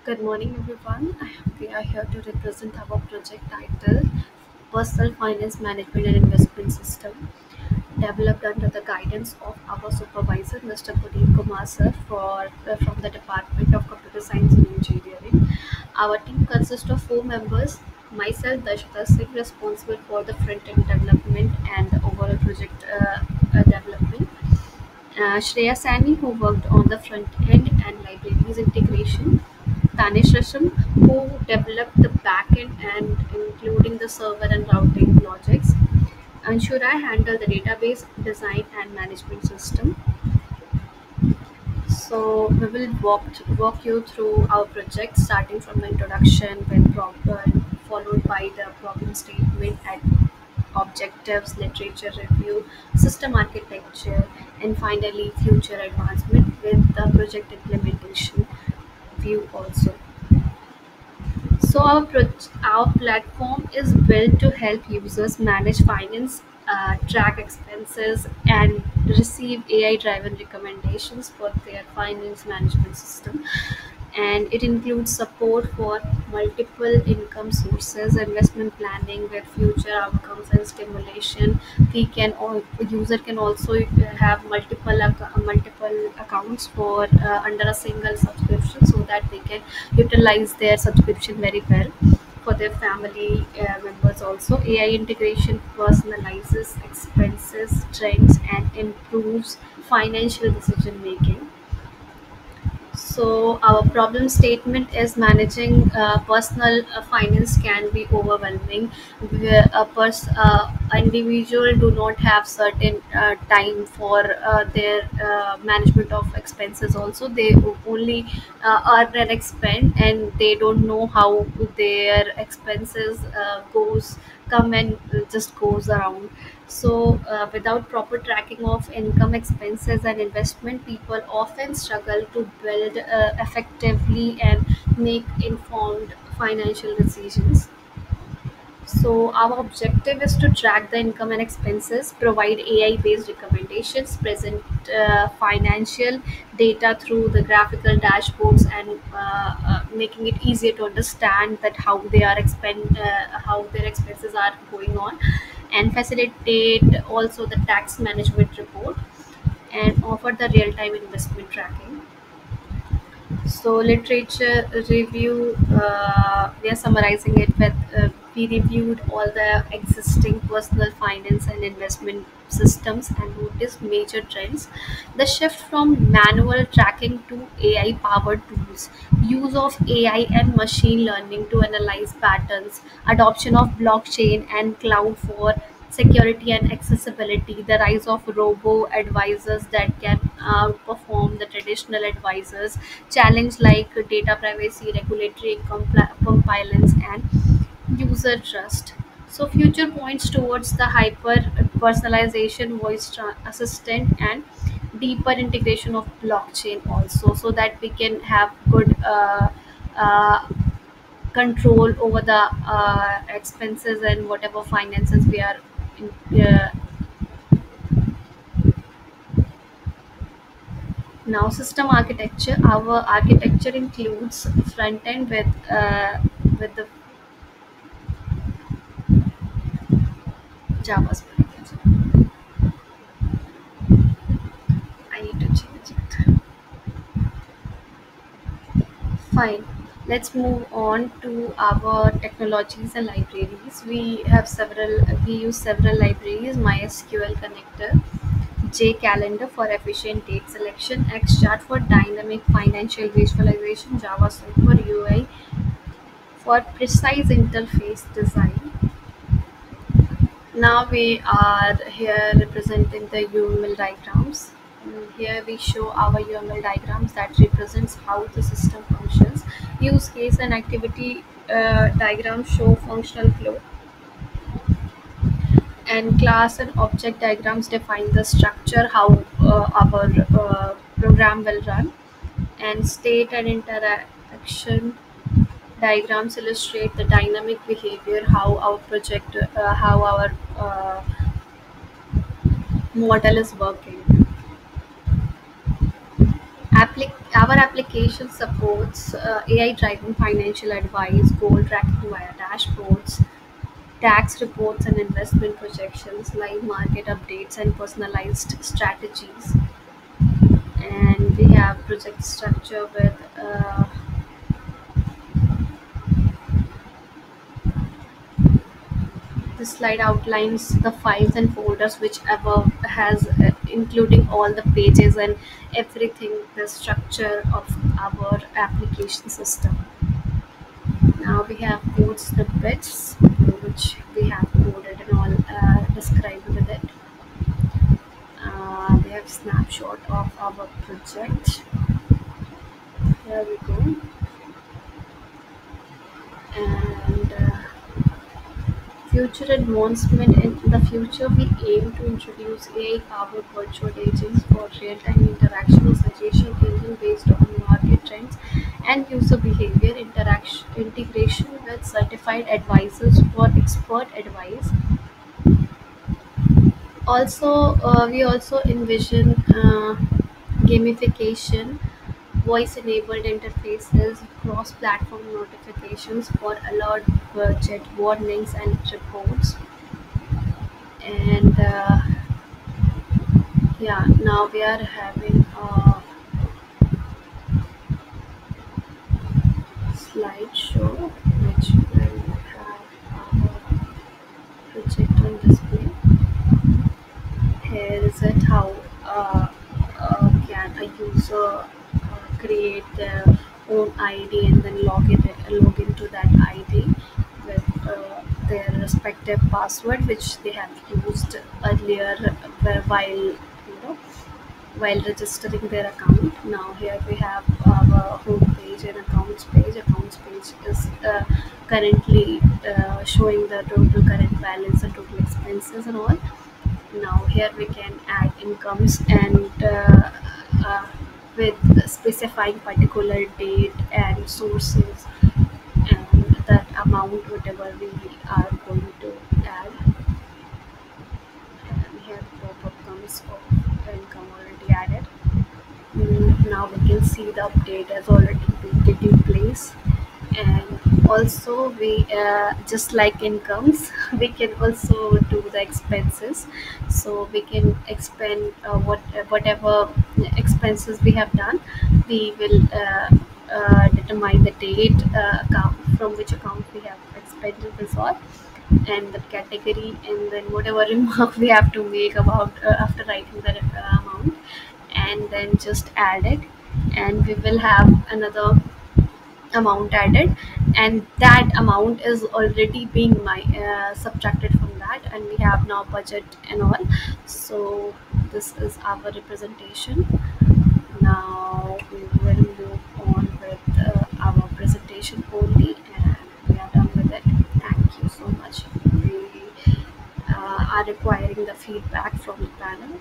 Good morning, everyone. We are here to represent our project titled Personal Finance Management and Investment System, developed under the guidance of our supervisor, Mr. Puneet Kumar sir, from the Department of Computer Science and Engineering. Our team consists of four members. Myself, Dashita Singh, responsible for the front-end development and the overall project development. Shreya Sani, who worked on the front end and libraries integration. Tanish Rasham, who developed the backend and including the server and routing logics. Anshura handled the database design and management system. So we will walk you through our project starting from the introduction, followed by the problem statement and objectives, literature review, system architecture, and finally future advancement with the project implementation view also. So our platform is built to help users manage finance, track expenses, and receive AI-driven recommendations for their finance management system. And it includes support for multiple income sources, investment planning with future outcomes and stimulation. User can also have multiple accounts for under a single subscription, so that they can utilize their subscription very well for their family members. Also, AI integration personalizes expenses trends and improves financial decision making. So our problem statement is managing personal finance can be overwhelming. Where individual do not have certain time for their management of expenses. Also, they only earn and expend, and they don't know how their expenses goes come and just goes around. So, without proper tracking of income, expenses, and investment, people often struggle to build effectively and make informed financial decisions. So, our objective is to track the income and expenses, provide AI based recommendations, present financial data through the graphical dashboards, and making it easier to understand that how their expenses are going on, and facilitate also the tax management report and offer the real time investment tracking. So literature review, we are summarizing it with we reviewed all the existing personal finance and investment systems and noticed major trends. The shift from manual tracking to AI powered tools, use of AI and machine learning to analyze patterns, adoption of blockchain and cloud for security and accessibility, the rise of robo advisors that can outperform the traditional advisors, challenge like data privacy, regulatory compliance, and user trust. So, future points towards the hyper personalization, assistant, and deeper integration of blockchain also, so that we can have good uh, control over the expenses and whatever finances we are in, now. System architecture, our architecture includes front end with the JavaScript. I need to change it. Fine. Let's move on to our technologies and libraries. We use several libraries: MySQL connector, JCalendar for efficient date selection, XChart for dynamic financial visualization, JavaScript for UI for precise interface design. Now we are here representing the UML diagrams. Here we show our UML diagrams that represents how the system functions. Use case and activity diagrams show functional flow, and class and object diagrams define the structure how our program will run, and state and interaction diagrams illustrate the dynamic behavior how our model is working. Our application supports AI-driven financial advice, goal tracking via dashboards, tax reports and investment projections, live market updates, and personalized strategies. And we have project structure with the slide outlines the files and folders whichever has including all the pages and everything, the structure of our application system. Now we have code snippets which we have coded and all described with it. We have snapshot of our project. Here we go. And future advancement. In the future, we aim to introduce AI-powered virtual agents for real-time interaction or suggestion engine based on market trends and user behavior interaction integration with certified advisors for expert advice. Also, we also envision gamification, voice-enabled interfaces, cross-platform notifications for alert, budget warnings, and reports. And yeah, now we are having a slideshow which will have our project on display. Here is it how can a user create their own ID and then log into that ID with their respective password which they have used earlier while while registering their account. Now here we have our home page and accounts page. Accounts page is currently showing the total current balance and total expenses and all. Now here we can add incomes and with specifying particular date and sources and that amount whatever we are going to add. And here the pop-up comes of income already added. Now we can see the update has already been taking place. And also we just like incomes we can also do the expenses, so we can expend whatever expenses we have done. We will determine the date account from which account we have expended this all, and the category, and then whatever remark we have to make about after writing the amount, and then just add it, and we will have another amount added, and that amount is already being subtracted from that, and we have now budget and all. So this is our representation. Now we will move on with our presentation only, and we are done with it. Thank you so much. We are requiring the feedback from the panel.